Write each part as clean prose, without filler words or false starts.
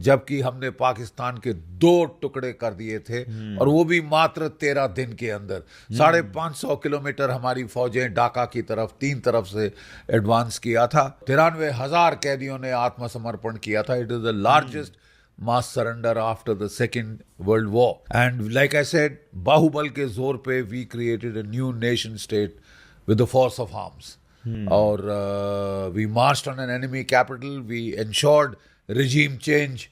जबकि हमने पाकिस्तान के 2 टुकड़े कर दिए थे, और वो भी मात्र 13 दिन के अंदर। 550 किलोमीटर हमारी फौजें ढाका की तरफ 3 तरफ से एडवांस किया था। 93,000 कैदियों ने आत्मसमर्पण किया था। It is the largest mass surrender after the Second World War. And like I said, बाहुबल के जोर पे we created a new nation state with the force of arms. और we marched on an enemy capital, we ensured regime change,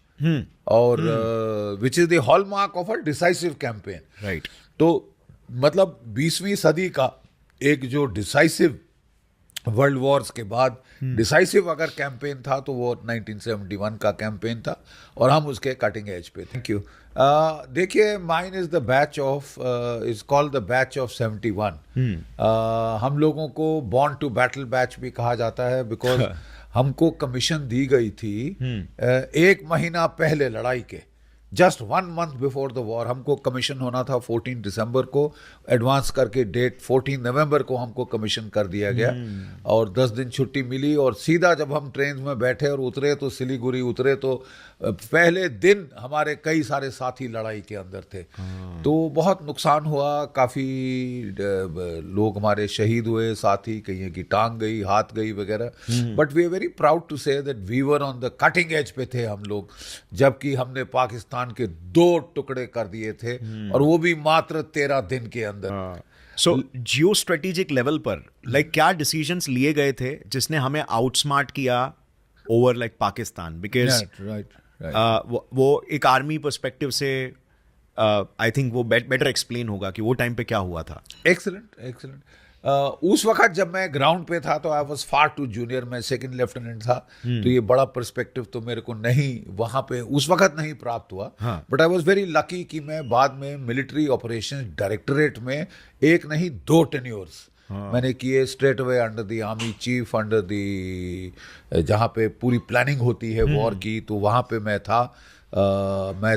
और which is the hallmark of a decisive campaign. Right. तो मतलब 20वीं सदी का एक जो डिसाइसिव वर्ल्ड वॉर्स के बाद डिसाइसिव अगर कैंपेन था तो वो 1971 का कैंपेन था, और हम उसके कटिंग एज पे। Thank you. देखिए, mine is the batch of is called the batch of 71। हम लोगों को बॉर्न टू बैटल बैच भी कहा जाता है, बिकॉज हमको कमीशन दी गई थी 1 महीना पहले लड़ाई के, just 1 month before the war हमको कमीशन होना था। 14 दिसंबर को एडवांस करके डेट 14 नवंबर को हमको कमीशन कर दिया गया, और 10 दिन छुट्टी मिली। और सीधा जब हम ट्रेन में बैठे और उतरे तो सिलीगुड़ी उतरे तो पहले दिन हमारे कई सारे साथी लड़ाई के अंदर थे। तो बहुत नुकसान हुआ, काफ़ी लोग हमारे शहीद हुए, साथी कहीं की टांग गई, हाथ गई वगैरह। But we are very proud to say that we were on the cutting edge पे थे हम लोग, जबकि हमने पाकिस्तान के 2 टुकड़े कर दिए थे, और वो भी मात्र 13 दिन के अंदर। सो जियो स्ट्रेटेजिक लेवल पर लाइक क्या डिसीजंस लिए गए थे जिसने हमें आउटस्मार्ट किया ओवर लाइक पाकिस्तान? बिकॉज वो एक आर्मी पर्सपेक्टिव से आई थिंक वो बेटर एक्सप्लेन होगा कि वो टाइम पे क्या हुआ था। Excellent, excellent. उस वक्त जब मैं ग्राउंड पे था तो I was far too junior, मैं सेकंड लेफ्टिनेंट था, तो ये बड़ा पर्सपेक्टिव तो मेरे को नहीं वहाँ पे उस वक्त नहीं प्राप्त हुआ। But I was very lucky कि मैं बाद में मिलिट्री ऑपरेशन डायरेक्टरेट में 1 नहीं 2 टेन्योर्स मैंने किए, straight away under the army chief, under the जहाँ पे पूरी प्लानिंग होती है वॉर की, तो वहाँ पे मैं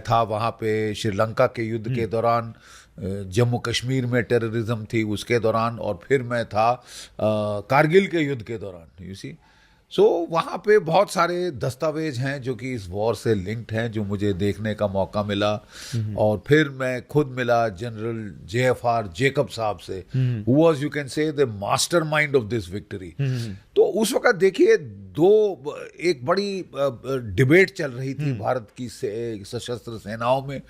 था वहाँ पे श्रीलंका के युद्ध के दौरान, जम्मू कश्मीर में टेररिज्म थी उसके दौरान, और फिर मैं था कारगिल के युद्ध के दौरान। यू सी, सो वहाँ पे बहुत सारे दस्तावेज हैं जो कि इस वॉर से लिंक्ड हैं, जो मुझे देखने का मौका मिला। और फिर मैं खुद मिला जनरल JFR जेकब साहब से, who was, you can say, the mastermind of this victory. तो उस वक्त देखिए एक बड़ी डिबेट चल रही थी भारत की सशस्त्र सेनाओं में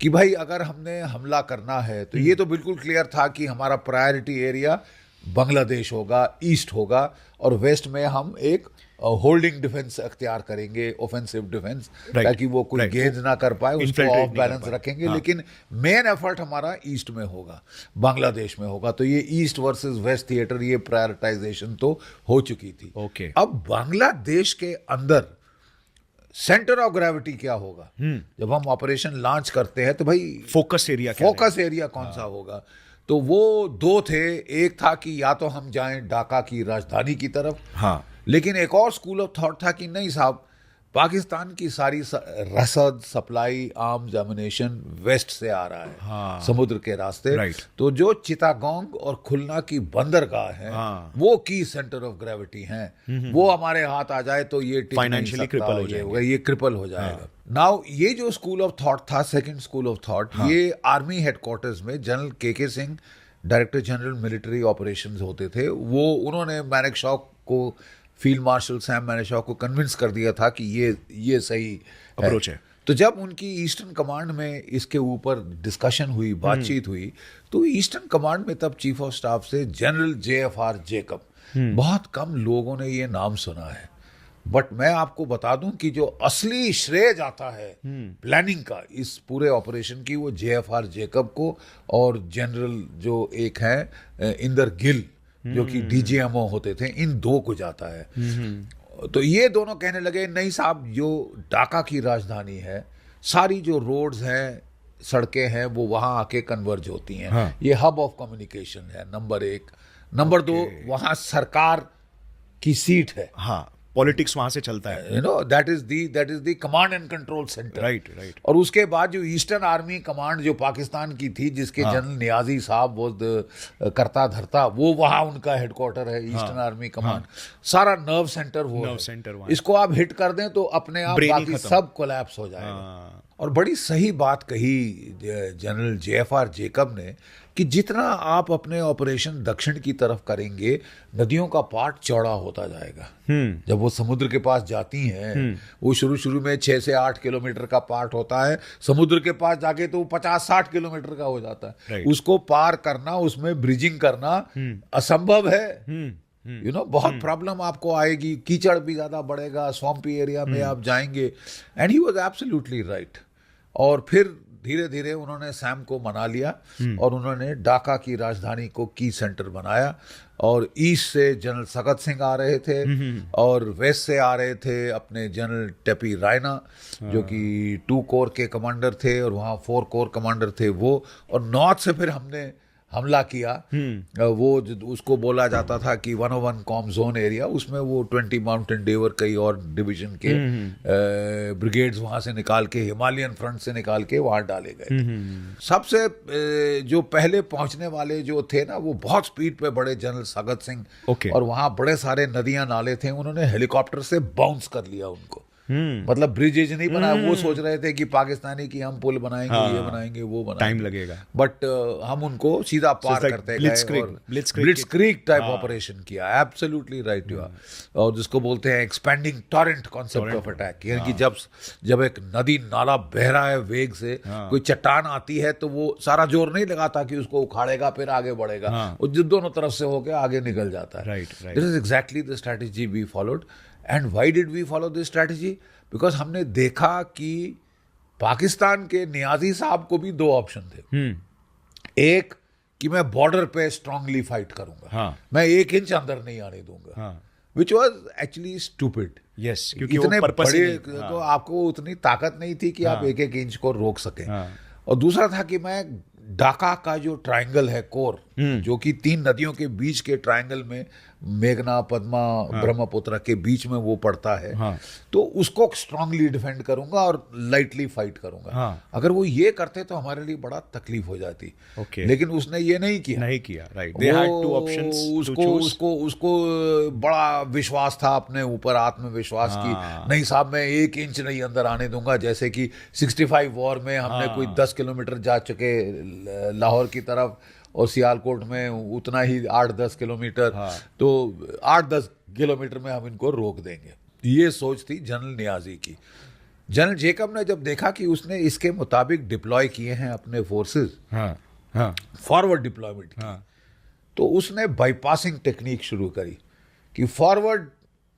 कि भाई अगर हमने हमला करना है तो ये तो बिल्कुल क्लियर था कि हमारा प्रायोरिटी एरिया बांग्लादेश होगा, ईस्ट होगा, और वेस्ट में हम एक होल्डिंग डिफेंस अख्तियार करेंगे, ऑफेंसिव डिफेंस, ताकि वो कोई गेंद ना कर पाए, उसको ऑफ बैलेंस रखेंगे। लेकिन मेन एफर्ट हमारा ईस्ट में होगा, बांग्लादेश में होगा। तो ये ईस्ट वर्सेस वेस्ट थिएटर, ये प्रायोरिटाइजेशन तो हो चुकी थी। अब बांग्लादेश के अंदर सेंटर ऑफ ग्रेविटी क्या होगा? जब हम ऑपरेशन लॉन्च करते हैं तो भाई फोकस एरिया कौन सा होगा? तो वो 2 थे। एक था कि या तो हम जाएं ढाका की राजधानी की तरफ, लेकिन एक और स्कूल ऑफ थॉट था कि नहीं साहब, पाकिस्तान की सारी रसद, सप्लाई, आर्म्स, एमुनेशन वेस्ट से आ रहा है, समुद्र के रास्ते। तो जो चिटागोंग और खुलना की बंदरगाह है, वो की सेंटर ऑफ ग्रेविटी हैं, वो हमारे हाथ आ जाए तो ये फाइनेंशियली क्रिपल हो जाएगा, ये क्रिपल हो जाएगा। नाउ ये जो स्कूल ऑफ थॉट था, सेकंड स्कूल ऑफ थॉट, ये आर्मी हेडक्वार्टर्स में जनरल के Singh, director general military operations होते थे, वो उन्होंने मैनेकशॉ को, फील्ड मार्शल सैम मैनेकशॉ को कन्विंस कर दिया था कि ये सही अप्रोच है। तो जब उनकी ईस्टर्न कमांड में इसके ऊपर डिस्कशन हुई, बातचीत हुई, तो ईस्टर्न कमांड में तब चीफ ऑफ स्टाफ से जनरल JFR जेकब, बहुत कम लोगों ने ये नाम सुना है। बट मैं आपको बता दूं कि जो असली श्रेय जाता है प्लानिंग का इस पूरे ऑपरेशन की, वो JFR जेकब को और जनरल जो एक है इंदर गिल, जो कि DGMO होते थे, इन 2 को जाता है। तो ये दोनों कहने लगे नहीं साहब, जो ढाका की राजधानी है, सारी जो रोड्स हैं, सड़कें हैं, वो वहाँ आके कन्वर्ज होती हैं, ये हब ऑफ कम्युनिकेशन है, नंबर 1। नंबर 2, वहाँ सरकार की सीट है, पॉलिटिक्स वहां से चलता है, you know, that is the command and control centre. Right right. और उसके बाद जो ईस्टर्न आर्मी कमांड जो पाकिस्तान की थी, जिसके जनरल नियाजी साहब वो करता धरता, वो वहाँ उनका हेडक्वार्टर है, ईस्टर्न आर्मी कमांड। सारा नर्व सेंटर वो है। सेंटर वहाँ। इसको आप हिट कर दें तो अपने आप बाकी सब कोलैप्स हो जाएगा। और बड़ी सही बात कही जनरल JFR जेकब ने कि जितना आप अपने ऑपरेशन दक्षिण की तरफ करेंगे, नदियों का पार्ट चौड़ा होता जाएगा। जब वो समुद्र के पास जाती हैं, वो शुरू में 6 से 8 किलोमीटर का पार्ट होता है, समुद्र के पास जाके तो 50-60 किलोमीटर का हो जाता है। उसको पार करना, उसमें ब्रिजिंग करना असंभव है। यू नो, बहुत प्रॉब्लम आपको आएगी, कीचड़ भी ज्यादा बढ़ेगा, स्वम्पी एरिया में आप जाएंगे। And he was absolutely right. और फिर धीरे धीरे उन्होंने सैम को मना लिया और उन्होंने ढाका की राजधानी को की सेंटर बनाया। और ईस्ट से जनरल सगत सिंह आ रहे थे और वेस्ट से आ रहे थे अपने जनरल टेपी रायना, जो कि 2 कोर के कमांडर थे, और वहाँ 4 कोर कमांडर थे वो। और नॉर्थ से फिर हमने हमला किया। वो उसको बोला जाता था कि 101 कॉम जोन एरिया, उसमें वो 20 माउंटेन डेवर कई और डिवीजन के ब्रिगेड्स वहां से निकाल के, हिमालयन फ्रंट से निकाल के वहां डाले गए थे। सबसे जो पहले पहुंचने वाले जो थे ना, वो बहुत स्पीड पे बड़े जनरल सगत सिंह, और वहां बड़े सारे नदियां नाले थे, उन्होंने हेलीकॉप्टर से बाउंस कर लिया उनको। मतलब ब्रिजेज नहीं बनाया, वो सोच रहे थे कि पाकिस्तानी की हम पुल बनाएंगे, ये बनाएंगे, वो बनाएंगे, टाइम लगेगा, बट हम उनको सीधा पार करते गए और ब्लिट्जक्रीग टाइप ऑपरेशन किया। Absolutely right you are. और जिसको बोलते हैं expanding torrent concept of attack, यानी कि जब एक नदी नाला बह रहा है वेग से, कोई चट्टान आती है तो वो सारा जोर नहीं लगाता कि उसको उखाड़ेगा फिर आगे बढ़ेगा, वो दोनों तरफ से होकर आगे निकल जाता है। This is exactly the strategy we followed. And why did we follow this strategy? Because हमने देखा कि पाकिस्तान के नियाजी साहब को भी 2 ऑप्शन थे। एक कि मैं बॉर्डर पे स्ट्रांगली फाइट करूंगा, मैं 1 इंच अंदर नहीं आने दूंगा, which was actually stupid. Yes, क्योंकि इतने बड़े तो आपको उतनी ताकत नहीं थी कि आप 1-1 इंच को रोक सकें। और दूसरा था कि मैं ढाका का जो ट्रायंगल है कोर, जो कि 3 नदियों के बीच के ट्रायंगल में, मेघना, पद्मा, ब्रह्मपुत्र के बीच में वो पड़ता है, तो उसको स्ट्रांगली डिफेंड करूंगा और लाइटली फाइट करूंगा। अगर वो ये करते तो हमारे लिए बड़ा तकलीफ हो जाती। लेकिन उसने ये नहीं किया। Right, they had 2 options to choose. उसको बड़ा विश्वास था अपने ऊपर, आत्मविश्वास की नहीं साहब मैं 1 इंच नहीं अंदर आने दूंगा। जैसे कि 65 वॉर में हमने कोई 10 किलोमीटर जा चुके लाहौर की तरफ, और सियालकोट में उतना ही 8-10 किलोमीटर, तो 8-10 किलोमीटर में हम इनको रोक देंगे। ये सोच थी जनरल नियाजी की। जनरल जेकब ने जब देखा कि उसने इसके मुताबिक डिप्लॉय किए हैं अपने फोर्सेस, फॉरवर्ड डिप्लॉयमेंट की, तो उसने बाईपासिंग टेक्निक शुरू करी कि फॉरवर्ड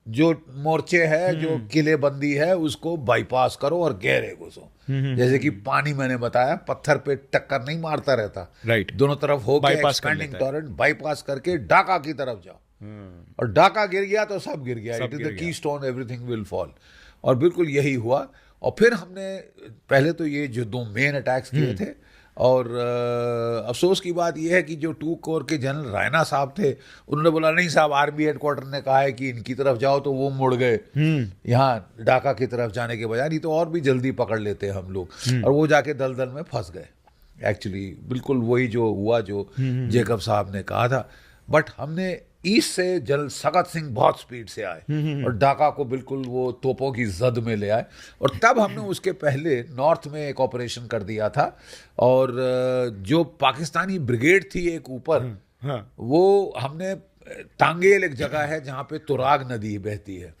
जो मोर्चे है, जो किलेबंदी है, उसको बाईपास करो और गहरे घुसो। जैसे कि पानी, मैंने बताया, पत्थर पे टक्कर नहीं मारता रहता, राइट, दोनों तरफ हो गया, एक्सपेंडिंग टॉरेंट, बाईपास करके ढाका की तरफ जाओ। और ढाका गिर गया तो सब गिर गया, it is the key stone, everything will fall. और बिल्कुल यही हुआ। और फिर हमने पहले तो ये जो 2 मेन अटैक्स किए थे, और अफसोस की बात यह है कि जो 2 कोर के जनरल रायना साहब थे, उन्होंने बोला नहीं साहब, आर्मी हेडक्वार्टर ने कहा है कि इनकी तरफ जाओ, तो वो मुड़ गए यहाँ ढाका की तरफ जाने के बजाय, नहीं तो और भी जल्दी पकड़ लेते हम लोग। और वो जाके दलदल में फंस गए। एक्चुअली बिल्कुल वही जो हुआ जो जेकब साहब ने कहा था। बट हमने ईस्ट से जनरल सगत सिंह बहुत स्पीड से आए और ढाका को बिल्कुल वो तोपों की जद में ले आए। और तब हमने उसके पहले नॉर्थ में एक ऑपरेशन कर दिया था। और जो पाकिस्तानी ब्रिगेड थी एक ऊपर, वो हमने तांगेल, एक जगह है जहाँ पे तुराग नदी बहती है,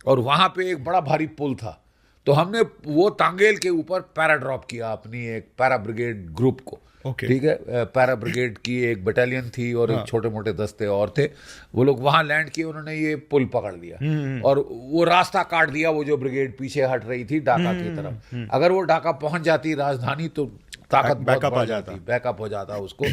और वहाँ पे एक बड़ा भारी पुल था, तो हमने वो तांगेल के ऊपर पैरा ड्रॉप किया अपनी एक पैरा ब्रिगेड ग्रुप को। ठीक है, पैरा ब्रिगेड की एक बटालियन थी और एक छोटे मोटे दस्ते और थे। वो लोग वहां लैंड किए, उन्होंने ये पुल पकड़ लिया और वो रास्ता काट दिया। वो जो ब्रिगेड पीछे हट रही थी ढाका की तरफ, अगर वो ढाका पहुंच जाती राजधानी तो ताकत बैकअप हो जाता उसको,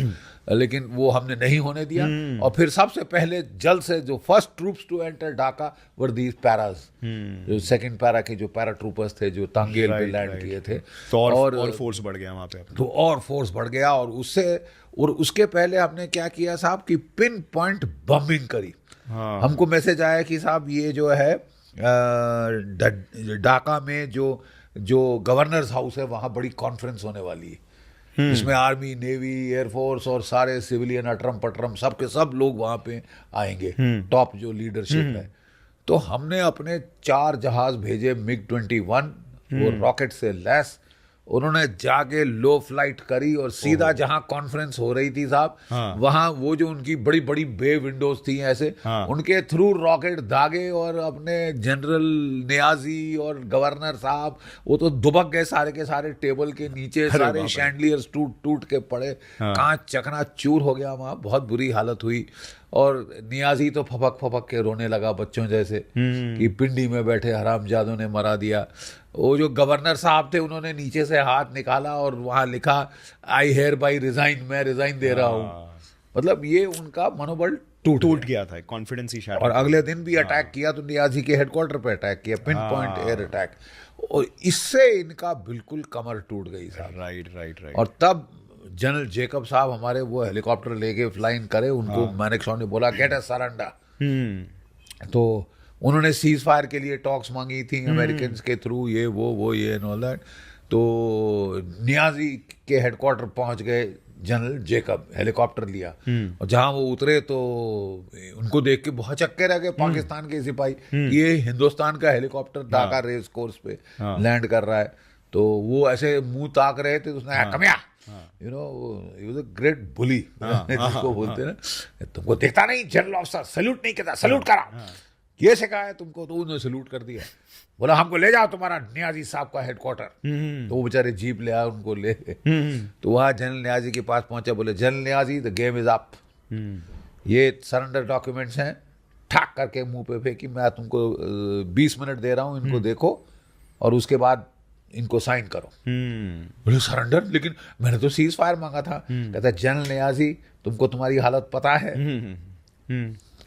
लेकिन वो हमने नहीं होने दिया। और फिर सबसे पहले जल्द से जो first troops to enter Dhaka were these paras, जो 2nd पैरा के जो पैरा ट्रूपर्स थे जो तांगेल पे लैंड किए थे, तो और फोर्स बढ़ गया वहां पे, तो और फोर्स बढ़ गया। और उसके पहले हमने क्या किया साहब कि पिन पॉइंट बम्बिंग करी। हमको मैसेज आया कि साहब ये जो है ढाका में जो गवर्नर्स हाउस है वहाँ बड़ी कॉन्फ्रेंस होने वाली है, जिसमें आर्मी, नेवी, एयरफोर्स और सारे सिविलियन अटरम पटरम सब के सब लोग वहाँ पे आएंगे, टॉप जो लीडरशिप है। तो हमने अपने 4 जहाज भेजे MiG-21, वो रॉकेट से लैस। उन्होंने जाके लो फ्लाइट करी और सीधा जहां कॉन्फ्रेंस हो रही थी साहब, वहां वो जो उनकी बड़ी बड़ी बे विंडोज थी ऐसे, उनके थ्रू रॉकेट दागे और अपने जनरल नियाजी और गवर्नर साहब वो तो दुबक गए सारे के सारे टेबल के नीचे, सारे शैंडलियर्स टूट टूट के पड़े, कांच चकना चूर हो गया, वहां बहुत बुरी हालत हुई। और नियाजी तो फपक फपक के रोने लगा बच्चों जैसे कि पिंडी में बैठे हरामजादों ने मरा दिया। वो जो गवर्नर साहब थे उन्होंने नीचे से हाथ निकाला और वहां लिखा आई हेयर बाई रिजाइन, मैं रिजाइन दे रहा हूँ। मतलब ये उनका मनोबल टूट गया था, कॉन्फिडेंस ही शायद। और अगले दिन भी अटैक किया तो नियाजी के हेडक्वार्टर पे अटैक किया, पिन पॉइंट एयर अटैक, और इससे इनका बिल्कुल कमर टूट गई साहब। राइट। और तब जनरल जेकब साहब हमारे वो हेलीकॉप्टर लेके फ्लाइन करे, उनको मैनेक्शॉ ने बोला गेट अ सरेंडर। तो उन्होंने सीज फायर के लिए टॉक्स मांगी थी अमेरिकन के थ्रू, ये वो ये एंड ऑल दैट। तो नियाजी के हेडक्वार्टर पहुंच गए जनरल जेकब, हेलीकॉप्टर लिया, और जहां वो उतरे तो उनको देख के बहुत चक्के रह गए पाकिस्तान के सिपाही, ये हिंदुस्तान का हेलीकॉप्टर ढाका रेस कोर्स पे लैंड कर रहा है। तो वो ऐसे मुंह ताक रहे थे, तो उसने come here, you know, he was a great bully जिसको बोलते हैं ना, तुमको देखता नहीं जनरल ऑफिसर सैल्यूट नहीं करता, सैल्यूट करा, ये सिखाया है तुमको? तो उन्होंने सैल्यूट कर दिया, बोला हमको ले जाओ तुम्हारा नियाजी साहब का हेडक्वार्टर। तो वो बेचारे जीप ले आए, उनको ले तो वहाँ जनरल नियाजी के पास पहुंचे, बोले general Niazi the game is up, ये सरेंडर डॉक्यूमेंट्स हैं, ठाक करके मुंह पे फेंकी, मैं तुमको 20 मिनट दे रहा हूँ, इनको देखो और उसके बाद इनको साइन करो। बोले सरेंडर, लेकिन मैंने तो सीज फायर मांगा था। कहता है जनरल नियाजी तुमको तुम्हारी हालत पता है,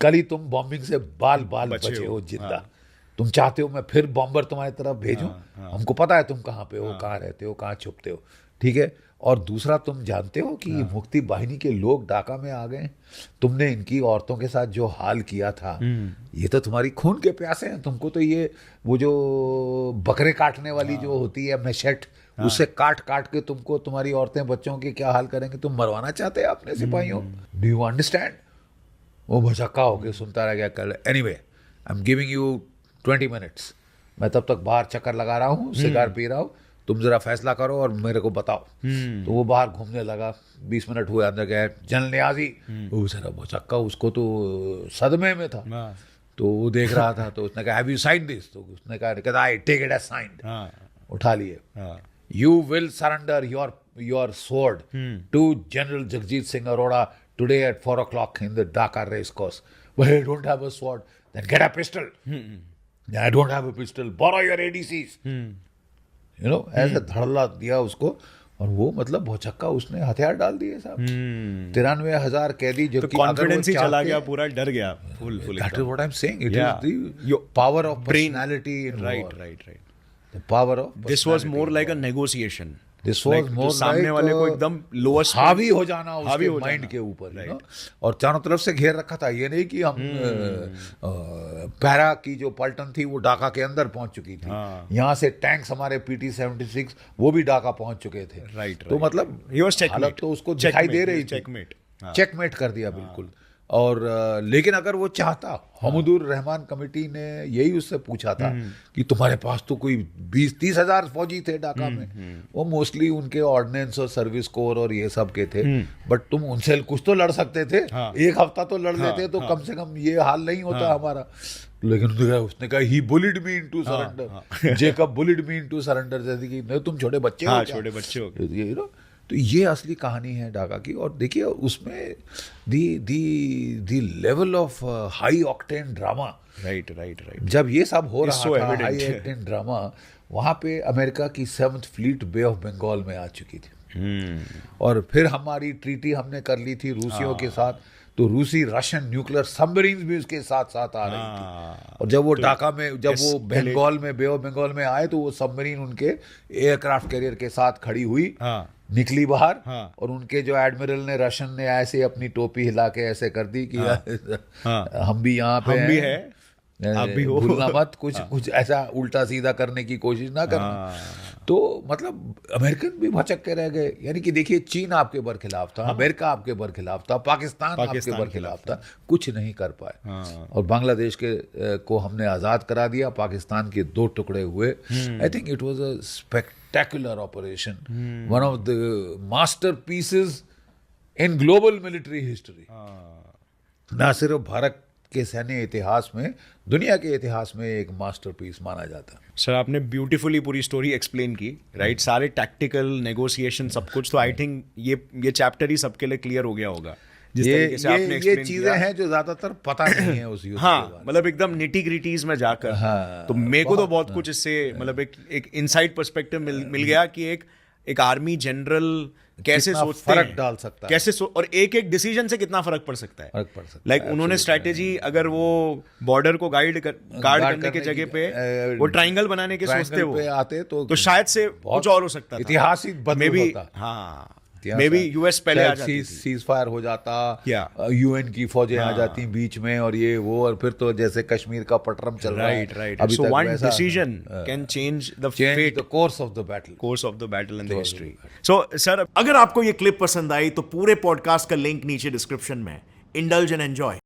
कल ही तुम बॉम्बिंग से बाल बचे हो जिंदा, तुम चाहते हो मैं फिर बॉम्बर तुम्हारी तरफ भेजूं? हमको पता है तुम कहाँ पे हो, कहाँ रहते हो, कहाँ छुपते हो, ठीक है। और दूसरा, तुम जानते हो कि मुक्ति बाहिनी के लोग ढाका में आ गए, तुमने इनकी औरतों के साथ जो हाल किया था, ये तो तुम्हारी खून के प्यासे हैं, तुमको तो ये वो जो बकरे काटने वाली जो होती है मैशेट, उससे काट काट के तुमको तुम्हारी औरतें बच्चों के क्या हाल करेंगे, तुम मरवाना चाहते हैं अपने सिपाहियों, डू यू अंडरस्टैंड? वो भचक्का होके सुनता रह गया। कल anyway I am giving you 20 minutes, मैं तब तक बाहर चक्कर लगा रहा हूँ, सिगार पी रहा हूँ, तुम जरा फैसला करो और मेरे को बताओ। तो वो बाहर घूमने लगा, 20 मिनट हुए, अंदर गया जनरल नियाजी, वो बेचारा भचक्का, उसको तो सदमे में था, तो वो देख रहा था। तो उसने कहा हैव यू साइंड दिस? तो उसने कहा I take it as signed, उठा लिए। You will surrender your sword to general Jagjit Singh Arora today at 4 o'clock in the Dhaka race course. But I don't have a sword. Then get a pistol. I don't have a pistol. Borrow your ADCs. You know, ऐसा धड़ल्ला दिया उसको, और वो मतलब भौचक्का, उसने हथियार डाल दिए साहब। 93,000 कैदी, जो तो कॉन्फिडेंस ही चला गया, पूरा डर गया full. That is what I'm saying. It is the power of personality in war. Right. The power of personality. This was more like a negotiation. This was more सामने वाले को एकदम लोएस्ट हावी हो जाना उसके माइंड के ऊपर, you know? और चारों तरफ से घेर रखा था। ये नहीं कि हम पैरा की जो पलटन थी वो ढाका के अंदर पहुंच चुकी थी, यहाँ से टैंक्स हमारे PT-76 वो भी ढाका पहुंच चुके थे। तो मतलब हालत तो उसको दिखाई दे रही थी, चेकमेट कर दिया बिल्कुल। और लेकिन अगर वो चाहता, हमदुर रहमान कमेटी ने यही उससे पूछा था कि तुम्हारे पास तो कोई 20-30 हजार फौजी थे ढाका में, वो मोस्टली उनके ऑर्डिनेंस और सर्विस कोर और ये सब के थे, बट तुम उनसे कुछ तो लड़ सकते थे, एक हफ्ता तो लड़ लेते तो कम से कम ये हाल नहीं होता हमारा। लेकिन उसने कहा he bullied me into surrender, Jacob bullied me into surrender, जैसे कि नहीं तुम छोटे बच्चे हो, छोटे बच्चे हो, यू नो। तो ये असली कहानी है ढाका की। और देखिए उसमें the level of high octane drama, right जब ये सब हो रहा था, हाई ऑक्टेन ड्रामा, वहाँ पे अमेरिका की 7th fleet bay of Bengal में आ चुकी थी। और फिर हमारी ट्रीटी हमने कर ली थी रूसियों के साथ, तो रूसी रशियन न्यूक्लियर सबमरीन्स भी उसके साथ साथ आ रही थी। और जब वो ढाका में, जब वो बंगाल में, बे ऑफ बंगाल में आए, तो वो सबमरीन उनके एयरक्राफ्ट कैरियर के साथ खड़ी हुई, निकली बाहर, और उनके जो एडमिरल ने, रशियन ने ऐसे अपनी टोपी हिला के ऐसे कर दी कि हम भी यहाँ पे हम भी है, आप भी हो। भूलना मत, कुछ ऐसा उल्टा सीधा करने की कोशिश ना करना। तो मतलब अमेरिकन भी भचक के रह गए। यानी कि देखिए, चीन आपके बरखिलाफ था, अमेरिका आपके बरखिलाफ था, पाकिस्तान आपके बरखिलाफ था, कुछ नहीं कर पाए। और बांग्लादेश को हमने आज़ाद करा दिया, पाकिस्तान के 2 टुकड़े हुए। I think it was a spectacular operation, one of the masterpieces in global military history. ना सिर्फ भारत के सैन्य इतिहास में, दुनिया के इतिहास में एक मास्टरपीस माना जाता है। सर आपने ब्यूटीफुली पूरी स्टोरी एक्सप्लेन की, राइट? सारे टैक्टिकल नेगोशिएशन सब कुछ, तो आई थिंक ये चैप्टर ही सबके लिए क्लियर हो गया होगा जिस तरीके से आपने ये एक्सप्लेन चीजें हैं जो ज्यादातर पता नहीं है उस युद्ध के हाँ, बारे में। मतलब एकदम निटी ग्रिटीज में जाकर। हाँ, तो मेरे को तो बहुत कुछ इससे मतलब एक इनसाइड पर्सपेक्टिव मिल गया कि एक आर्मी जनरल कैसे कितना सोचते फर्क हैं, डाल सकता है, कैसे और एक डिसीजन से कितना फर्क पड़ सकता है। फर्क पड़ सकता लाइक है, उन्होंने स्ट्रैटेजी, अगर वो बॉर्डर को गार्ड करने के जगह पे वो ट्रायंगल बनाने के सोचते ट्रायंगल पे वो, आते तो शायद से कुछ और हो सकता था। इतिहास ही बदल Maybe, होता। हाँ, मे बी यूएस पहले आ जाती थी। सीज फायर हो जाता, Yeah. यूएन की फौजें आ जाती बीच में, और ये वो, और फिर तो जैसे कश्मीर का पटरम चल रहा है राइट। अभी सो तक, वन वैसा decision can change the fate, the course of the battle, course of the battle in the history. So sir, अगर आपको ये क्लिप पसंद आई तो पूरे पॉडकास्ट का लिंक नीचे डिस्क्रिप्शन में, इंडल्ज एंड एंजॉय।